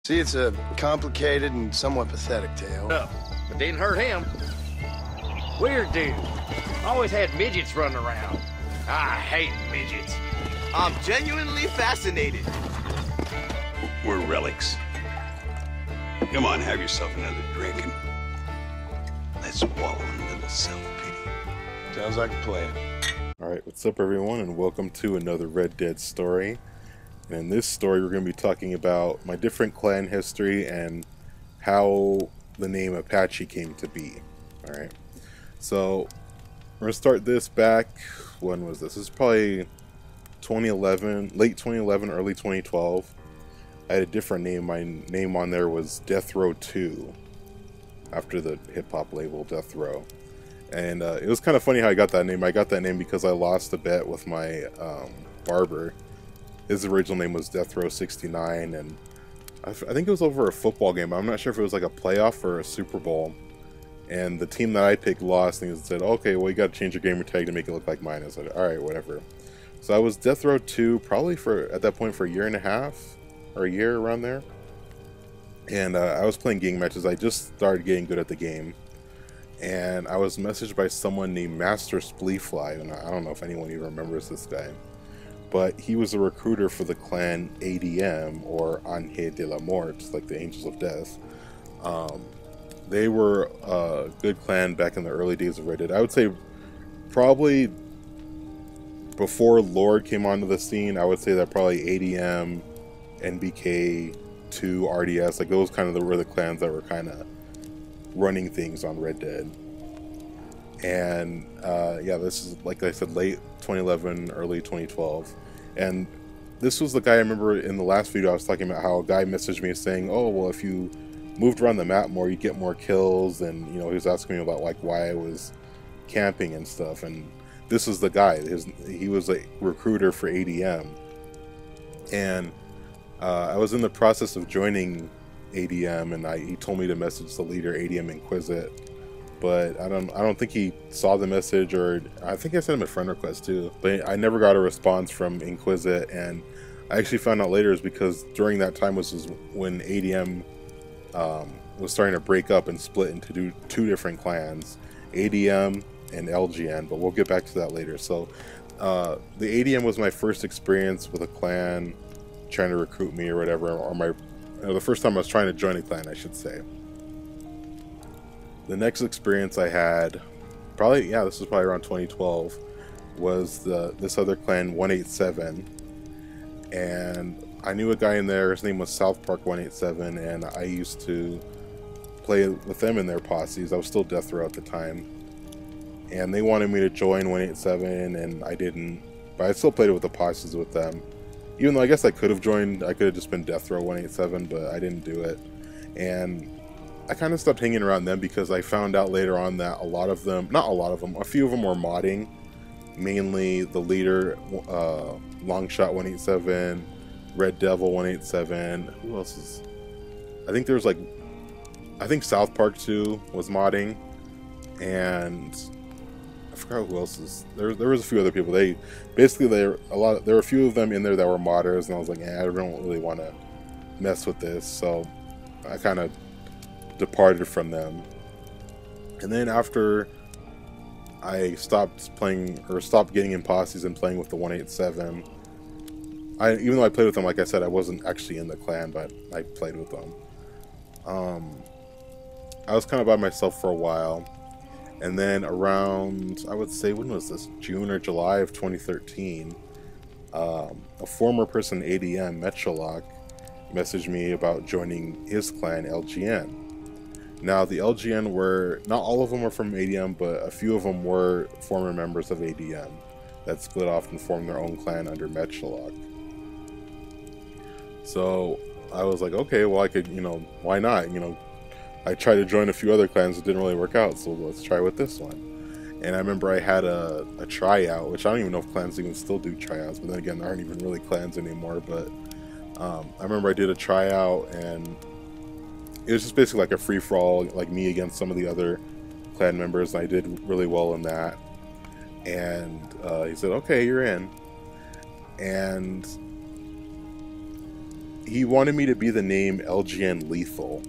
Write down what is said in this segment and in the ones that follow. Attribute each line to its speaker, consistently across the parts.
Speaker 1: See, it's a complicated and somewhat pathetic tale.
Speaker 2: Up, but didn't hurt him. Weird dude. Always had midgets running around. I hate midgets.
Speaker 3: I'm genuinely fascinated.
Speaker 4: We're relics. Come on, have yourself another drink and let's wallow in a little self-pity.
Speaker 1: Sounds like a plan.
Speaker 5: Alright, what's up everyone, and welcome to another Red Dead story. And in this story we're going to be talking about my different clan history and how the name Apache came to be. Alright, so we're going to start this back, when was this? This is probably 2011, late 2011, early 2012. I had a different name. My name on there was Death Row 2, after the hip-hop label Death Row. And it was kind of funny how I got that name. I got that name because I lost a bet with my barber. His original name was Death Row 69, and I think it was over a football game. I'm not sure if it was like a playoff or a Super Bowl. And the team that I picked lost, and he said, okay, well, you got to change your gamer tag to make it look like mine. I said, alright, whatever. So I was Death Row 2 probably for, at that point, for a year and a half, or a year around there. And I was playing gang matches. I just started getting good at the game. And I was messaged by someone named Master Spleefly, and I don't know if anyone even remembers this guy. But he was a recruiter for the clan ADM, or Ángel de la Mort, like the Angels of Death. They were a good clan back in the early days of Red Dead. I would say probably before Lord came onto the scene, I would say that probably ADM, NBK, 2, RDS, like those kind of were the clans that were kind of running things on Red Dead. And yeah, this is, like I said, late 2011, early 2012. And this was the guy I remember in the last video I was talking about, how a guy messaged me saying, oh, well, if you moved around the map more, you get more kills. And, you know, he was asking me about, like, why I was camping and stuff. And this was the guy. He was a recruiter for ADM. And I was in the process of joining ADM, and he told me to message the leader, ADM Inquisit. But I don't think he saw the message, or I think I sent him a friend request too. But I never got a response from Inquisit, and I actually found out later is because during that time was when ADM was starting to break up and split into two different clans, ADM and LGN. But we'll get back to that later. So the ADM was my first experience with a clan trying to recruit me or whatever, or the first time I was trying to join a clan, I should say. The next experience I had, probably, yeah, this was probably around 2012, was this other clan, 187, and I knew a guy in there. His name was South Park 187, and I used to play with them in their posses. I was still Death Row at the time, and they wanted me to join 187, and I didn't, but I still played with the posses with them. Even though I guess I could have joined, I could have just been Death Row 187, but I didn't do it. And I kind of stopped hanging around them because I found out later on that a lot of them, not a lot of them, a few of them were modding. Mainly the leader, Longshot 187, Red Devil 187, who else is... I think there's like... I think South Park 2 was modding, and... I forgot who else is there. There was a few other people. There were a few of them in there that were modders, and I was like, I don't really want to mess with this, so I kind of departed from them. And then after I stopped playing, or stopped getting in posses and playing with the 187, even though I played with them, like I said, I wasn't actually in the clan, but I played with them. I was kind of by myself for a while. And then around, I would say, when was this? June or July of 2013, a former person, ADM, Metchalock, messaged me about joining his clan, LGN. Now, the LGN were, not all of them were from ADM, but a few of them were former members of ADM that split off and formed their own clan under Metchalock. So I was like, okay, well, I could, you know, why not, you know, I tried to join a few other clans that didn't really work out, so let's try with this one. And I remember I had a tryout, which I don't even know if clans even still do tryouts, but then again, there aren't even really clans anymore. But I remember I did a tryout, and it was just basically like a free-for-all, like me against some of the other clan members, and I did really well in that. And he said, okay, you're in. And he wanted me to be the name LGN Lethal,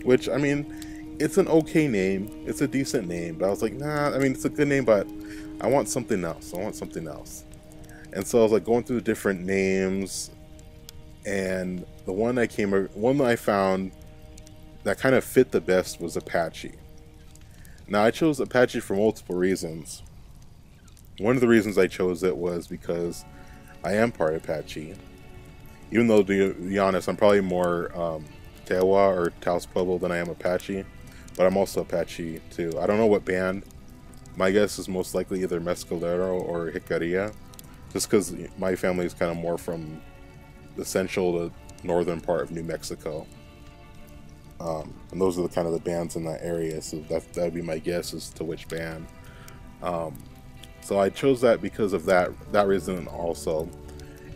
Speaker 5: which, I mean, it's an okay name. It's a decent name, but I was like, nah, I mean, it's a good name, but I want something else. I want something else. And so I was like going through the different names, and the one that I found that kind of fit the best was Apache. Now, I chose Apache for multiple reasons. One of the reasons I chose it was because I am part Apache. Even though, to be honest, I'm probably more Tewa or Taos Pueblo than I am Apache. But I'm also Apache, too. I don't know what band. My guess is most likely either Mescalero or Jicarilla. Just because my family is kind of more from the central to northern part of New Mexico. And those are the kind of the bands in that area. So that would be my guess as to which band. So I chose that because of that reason also.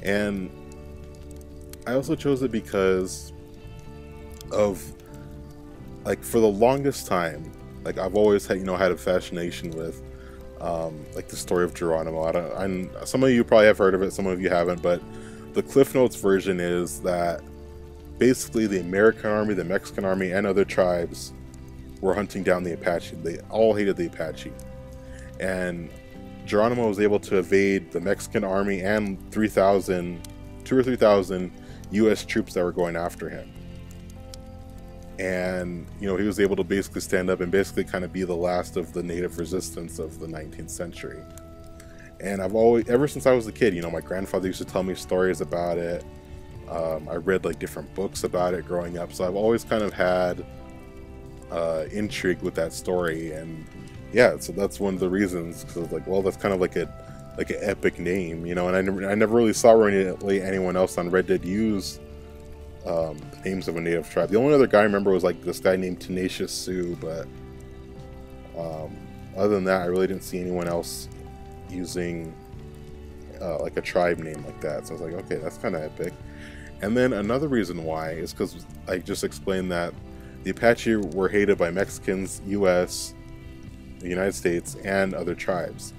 Speaker 5: And I also chose it because of, like, for the longest time, like, I've always had, had a fascination with, like, the story of Geronimo. Some of you probably have heard of it, some of you haven't, but the Cliff Notes version is that basically the American army, the Mexican army, and other tribes were hunting down the Apache. They all hated the Apache. And Geronimo was able to evade the Mexican army and 2 or 3,000 U.S. troops that were going after him. And, he was able to basically stand up and basically kind of be the last of the native resistance of the 19th century. And I've always, ever since I was a kid, my grandfather used to tell me stories about it. I read, like, different books about it growing up. So I've always kind of had intrigue with that story. And yeah, so that's one of the reasons. Because I was like, well, that's kind of like an epic name, and I never really saw really anyone else on Red Dead use the names of a native tribe. The only other guy I remember was like this guy named Tenacious Sioux, but other than that, I really didn't see anyone else using like a tribe name like that. So I was like, okay, that's kind of epic. And then another reason why is because I just explained that the Apache were hated by Mexicans, U.S., the United States, and other tribes.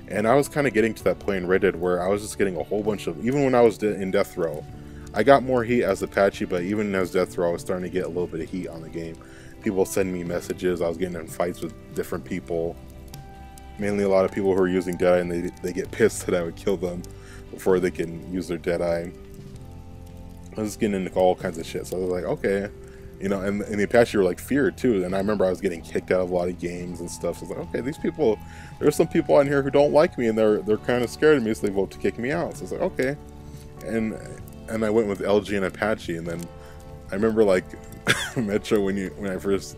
Speaker 5: And I was kind of getting to that point in Red Dead where I was just getting a whole bunch of, even when I was in Death Row, I got more heat as Apache, but even as Death Row, I was starting to get a little bit of heat on the game. People send me messages, I was getting in fights with different people. Mainly a lot of people who are using Deadeye, and they get pissed that I would kill them before they can use their Deadeye. I was getting into all kinds of shit, so I was like, okay. And the Apache were like feared too, and I remember I was getting kicked out of a lot of games and stuff. So I was like, okay, these people, there's some people on here who don't like me, and they're kind of scared of me, so they vote to kick me out. So I was like, okay, and I went with LG and Apache, and then I remember like Metro when I first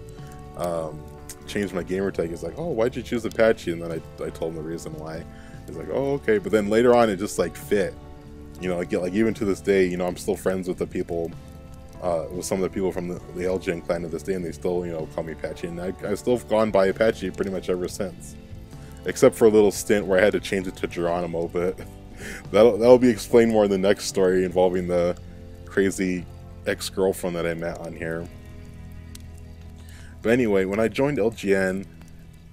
Speaker 5: changed my gamer tag, he's like, oh, why'd you choose Apache? And then I told him the reason why. He's like, oh, okay, but then later on it just like fit, like even to this day, I'm still friends with the people. With some of the people from the LGN clan to this day, and they still, call me Apache, and I still have gone by Apache pretty much ever since, except for a little stint where I had to change it to Geronimo, but that'll be explained more in the next story involving the crazy ex-girlfriend that I met on here. But anyway, when I joined LGN,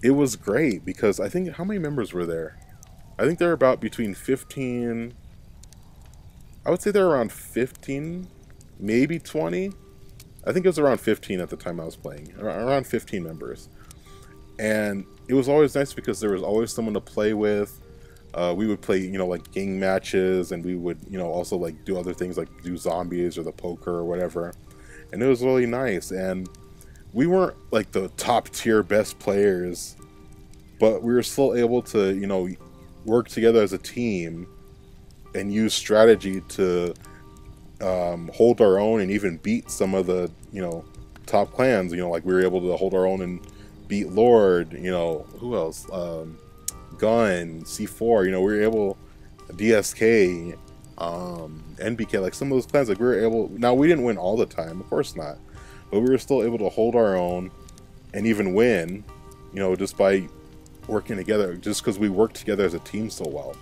Speaker 5: it was great because I think, how many members were there? I think there were about between 15, I would say there were around 15, maybe 20. I think it was around 15 at the time I was playing. Around 15 members. And it was always nice because there was always someone to play with. We would play, like gang matches, and we would, also like do other things like do zombies or the poker or whatever. And it was really nice. And we weren't like the top tier best players, but we were still able to, work together as a team and use strategy to hold our own and even beat some of the top clans. Like we were able to hold our own and beat Lord, who else, Gun, C4, we were able, DSK, NBK, like some of those clans, like we were able, now we didn't win all the time, of course not, but we were still able to hold our own and even win, just by working together, just because we worked together as a team so well.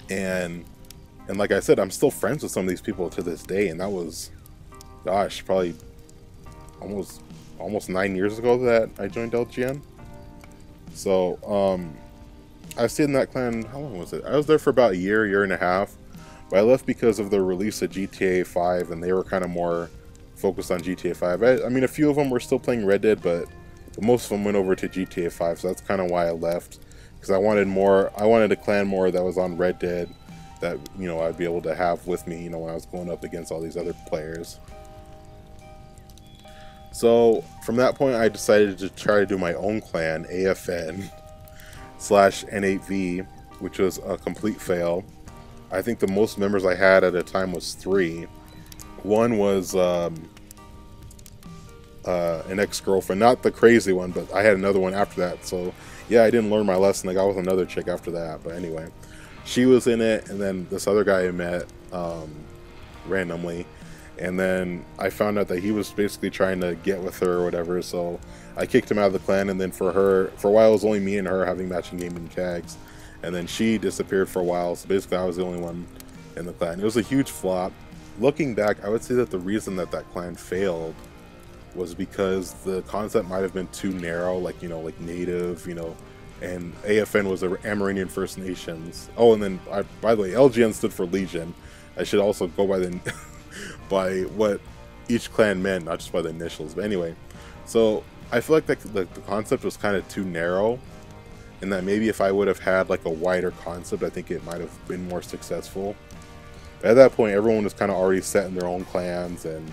Speaker 5: And like I said, I'm still friends with some of these people to this day, and that was, gosh, probably almost 9 years ago that I joined LGN. So, I stayed in that clan, how long was it? I was there for about a year and a half, But I left because of the release of GTA 5, and they were kind of more focused on GTA 5. I mean, a few of them were still playing Red Dead, but most of them went over to GTA 5, so that's kind of why I left. Because I wanted a clan more that was on Red Dead, that, you know, I'd be able to have with me, you know, when I was going up against all these other players. So, from that point, I decided to try to do my own clan, AFN /N8V, which was a complete fail. I think the most members I had at a time was 3. One was an ex-girlfriend, not the crazy one, but I had another one after that. So yeah, I didn't learn my lesson. I got with another chick after that. But anyway, she was in it, and then this other guy I met randomly, and then I found out that he was basically trying to get with her or whatever. So I kicked him out of the clan, and then for a while it was only me and her having matching gaming tags. And then she disappeared for a while, so basically I was the only one in the clan. It was a huge flop. Looking back, I would say that the reason that clan failed was because the concept might have been too narrow, like, you know, like native, you know, and AFN was the Amerindian First Nations. Oh, and then, by the way, LGN stood for Legion. I should also go by the by what each clan meant, not just by the initials. But anyway, so I feel like the concept was kind of too narrow, and that maybe if I would have had like a wider concept, I think it might have been more successful. But at that point, everyone was kind of already set in their own clans, and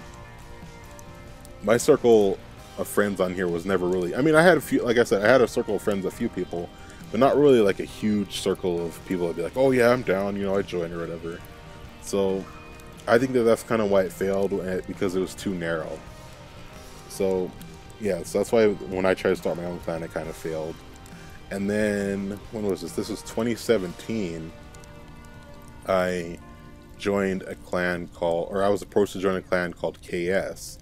Speaker 5: my circle of friends on here was never really, I mean, I had a few, like I said, I had a circle of friends, a few people, but not really like a huge circle of people that'd be like, oh yeah, I'm down, you know, I join or whatever. So I think that that's kind of why it failed, because it was too narrow. So yeah, so that's why when I tried to start my own clan, it kind of failed. And then, when was this? This was 2017. I joined a clan called, or I was approached to join a clan called KS.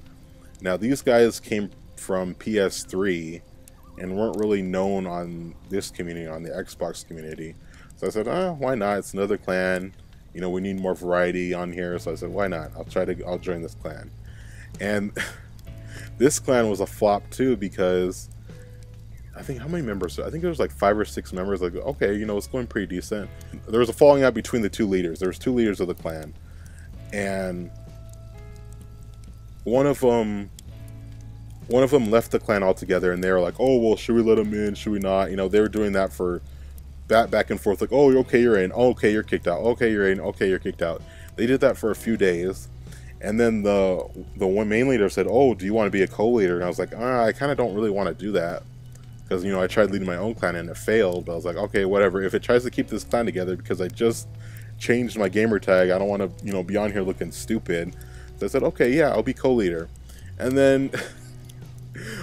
Speaker 5: Now, these guys came from PS3 and weren't really known on this community, on the Xbox community. So I said, why not? It's another clan. You know, we need more variety on here. So I said, why not? I'll join this clan. And this clan was a flop too, because I think, how many members? I think there was like 5 or 6 members. Like, okay, you know, it's going pretty decent. There was a falling out between the 2 leaders. There was 2 leaders of the clan, and one of them left the clan altogether. And they were like, oh well, should we let him in? Should we not? You know, they were doing that for back and forth. Like, oh, okay, you're in. Oh, okay, you're kicked out. Okay, you're in. Okay, you're kicked out. They did that for a few days. And then the one main leader said, oh, do you want to be a co-leader? And I was like, I kind of don't really want to do that. Because, you know, I tried leading my own clan and it failed. But I was like, okay, whatever. If it tries to keep this clan together, because I just changed my gamer tag, I don't want to, you know, be on here looking stupid. So I said, okay, yeah, I'll be co-leader. And then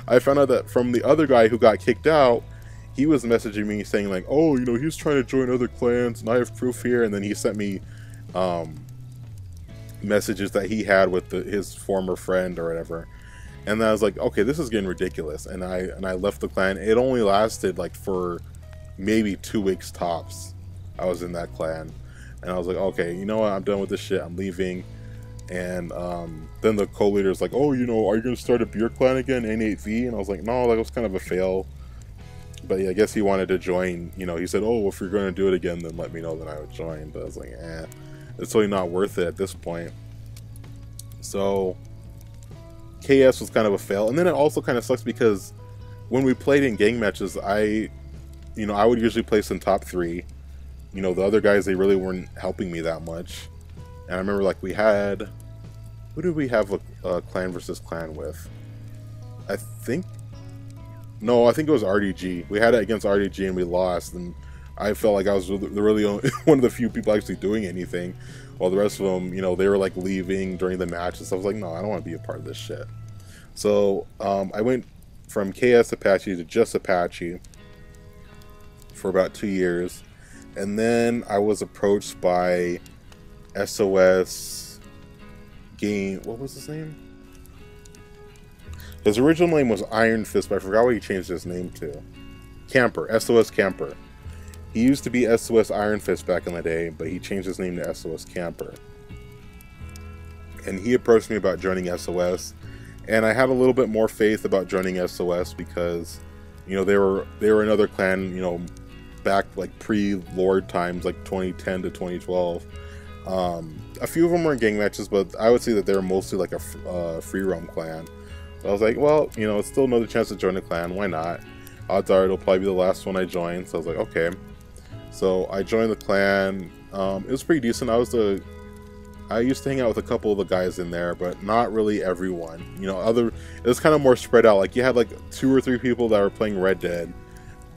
Speaker 5: I found out that from the other guy who got kicked out, he was messaging me saying like, oh, you know, he was trying to join other clans and I have proof here. And then he sent me messages that he had with his former friend or whatever. And then I was like, okay, this is getting ridiculous. And I left the clan. It only lasted like for maybe 2 weeks tops. I was in that clan. And I was like, okay, you know what? I'm done with this shit. I'm leaving. And then the co-leader's like, oh, you know, are you going to start a beer clan again, N8V? And I was like, no, that was kind of a fail. But yeah, I guess he wanted to join. You know, he said, oh, if you're going to do it again, then let me know, then I would join. But I was like, it's really not worth it at this point. So KS was kind of a fail. And then it also kind of sucks because when we played in gang matches, I would usually place in top 3. You know, the other guys, they really weren't helping me that much. And I remember, like, we had, who did we have a clan versus clan with? I think it was RDG. We had it against RDG and we lost, and I felt like I was really only one of the few people actually doing anything, while the rest of them, you know, they were like leaving during the match and stuff. I was like, no, I don't want to be a part of this shit. So I went from KS Apache to just Apache for about 2 years, and then I was approached by SOS game. What was his name? His original name was Iron Fist, but I forgot what he changed his name to. Camper, SOS Camper. He used to be SOS Iron Fist back in the day, but he changed his name to SOS Camper. And he approached me about joining SOS, and I had a little bit more faith about joining SOS because, you know, they were another clan, you know, back like pre-Lord times, like 2010 to 2012. A few of them were in gang matches, but I would say that they were mostly like a free roam clan. So I was like, well, you know, it's still another chance to join a clan. Why not? Odds are it'll probably be the last one I join. So I was like, okay. So I joined the clan. It was pretty decent. I used to hang out with a couple of the guys in there, but not really everyone. You know, it was kind of more spread out. Like you had like 2 or 3 people that were playing Red Dead.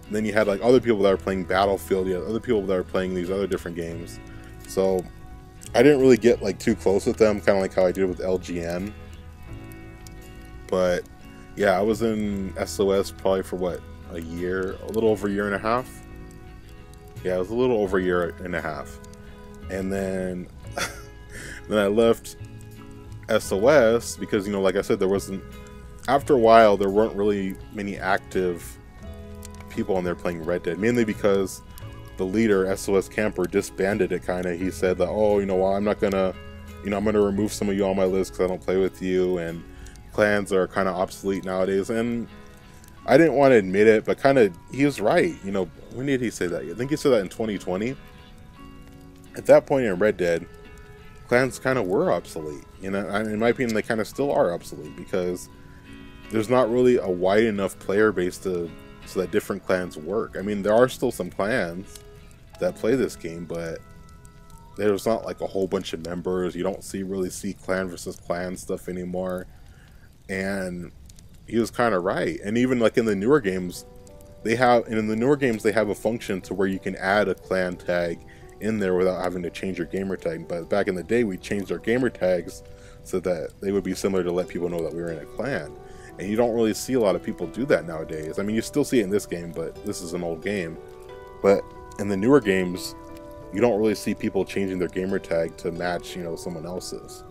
Speaker 5: And then you had like other people that were playing Battlefield. You had other people that were playing these other different games. So I didn't really get like too close with them, kind of like how I did with LGN. But yeah, I was in SOS probably for what, a little over a year and a half. Yeah, it was a little over a year and a half. And then then I left SOS because, you know, like I said, after a while there weren't really many active people on there playing Red Dead, mainly because the leader, SOS Camper, disbanded it. Kind of, he said that, oh, you know, well, I'm gonna remove some of you on my list because I don't play with you, and clans are kind of obsolete nowadays. And I didn't want to admit it, but kind of he was right. You know, when did he say that? I think he said that in 2020. At that point in Red Dead, clans kind of were obsolete. You know, in my opinion, they kind of still are obsolete because there's not really a wide enough player base so that different clans work. I mean, there are still some clans that play this game, but there's not like a whole bunch of members. You don't really see clan versus clan stuff anymore. And he was kind of right. And even like in the newer games, they have a function to where you can add a clan tag in there without having to change your gamer tag. But back in the day, we changed our gamer tags so that they would be similar to let people know that we were in a clan. And you don't really see a lot of people do that nowadays. I mean, you still see it in this game, but this is an old game. But in the newer games, you don't really see people changing their gamer tag to match, you know, someone else's.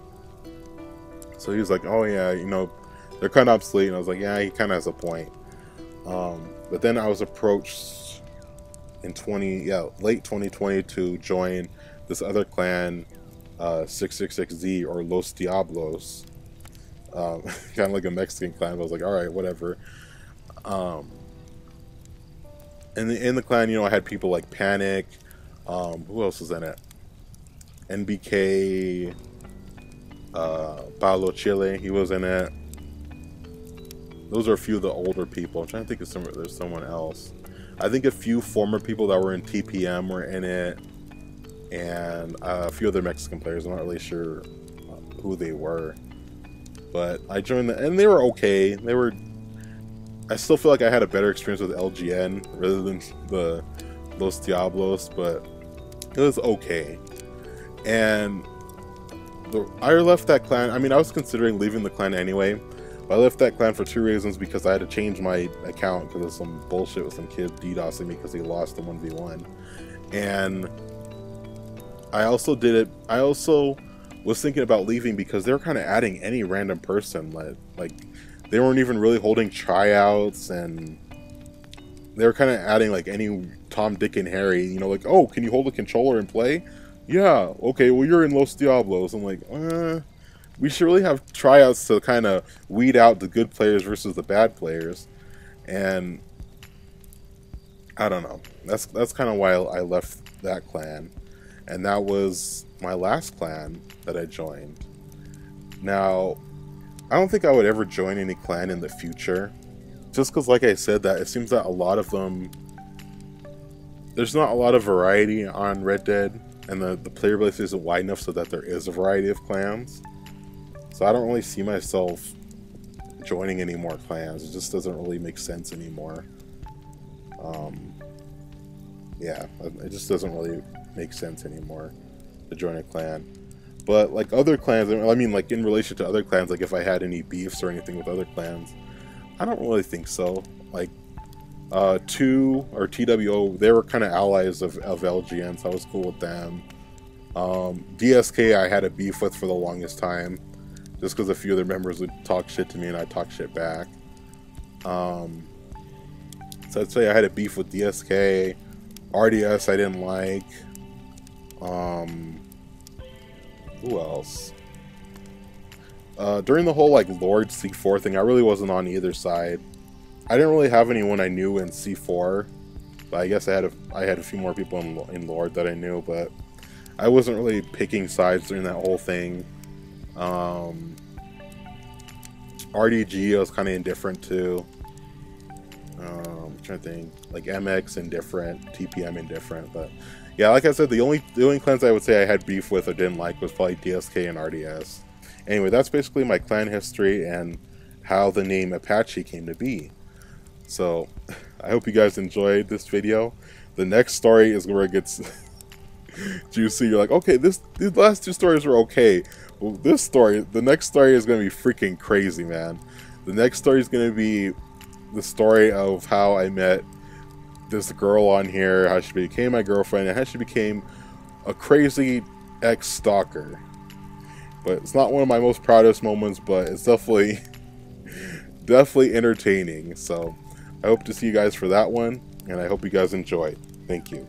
Speaker 5: So he was like, oh yeah, you know, they're kind of obsolete. And I was like, yeah, he kind of has a point. But then I was approached in late 2020 to join this other clan, 666Z, or Los Diablos. Kind of like a Mexican clan. But I was like, all right, whatever. And in the clan, you know, I had people like Panic. Who else was in it? NBK, Paolo Chile, he was in it. Those are a few of the older people. I'm trying to think of there's someone else. I think a few former people that were in TPM were in it, and a few other Mexican players. I'm not really sure who they were, but I joined and they were okay. I still feel like I had a better experience with LGN rather than the Los Diablos, but it was okay. And I left that clan. I mean, I was considering leaving the clan anyway. I left that clan for 2 reasons: because I had to change my account because of some bullshit with some kid DDoSing me because he lost the 1v1, and I also was thinking about leaving because they were kind of adding any random person. Like they weren't even really holding tryouts, and they were kind of adding like any Tom, Dick, and Harry. You know, like, oh, can you hold a controller and play? Yeah, okay, well, you're in Los Diablos. I'm like, we should really have tryouts to kind of weed out the good players versus the bad players. And I don't know. That's kind of why I left that clan. And that was my last clan that I joined. Now, I don't think I would ever join any clan in the future. Just because, like I said, that it seems that a lot of them, there's not a lot of variety on Red Dead. And the player base isn't wide enough so that there is a variety of clans. So I don't really see myself joining any more clans. It just doesn't really make sense anymore. Yeah, it just doesn't really make sense anymore to join a clan. But like other clans, I mean, like in relation to other clans, like if I had any beefs or anything with other clans, I don't really think so. Like 2 or TWO, they were kind of allies of LGN, so I was cool with them. DSK I had a beef with for the longest time, just because a few other members would talk shit to me and I'd talk shit back. So I'd say I had a beef with DSK. RDS I didn't like. Who else? During the whole like Lord C4 thing, I really wasn't on either side. I didn't really have anyone I knew in C4, but I guess I had a few more people in Lord that I knew, but I wasn't really picking sides during that whole thing. RDG I was kind of indifferent to. I'm trying to think, like MX indifferent, TPM indifferent, but yeah, like I said, the only clans I would say I had beef with or didn't like was probably DSK and RDS. Anyway, that's basically my clan history and how the name Apache came to be. So, I hope you guys enjoyed this video. The next story is where it gets juicy. You're like, okay, these last two stories were okay. Well, the next story is going to be freaking crazy, man. The next story is going to be the story of how I met this girl on here, how she became my girlfriend, and how she became a crazy ex-stalker. But it's not one of my most proudest moments, but it's definitely entertaining. So I hope to see you guys for that one, and I hope you guys enjoy. Thank you.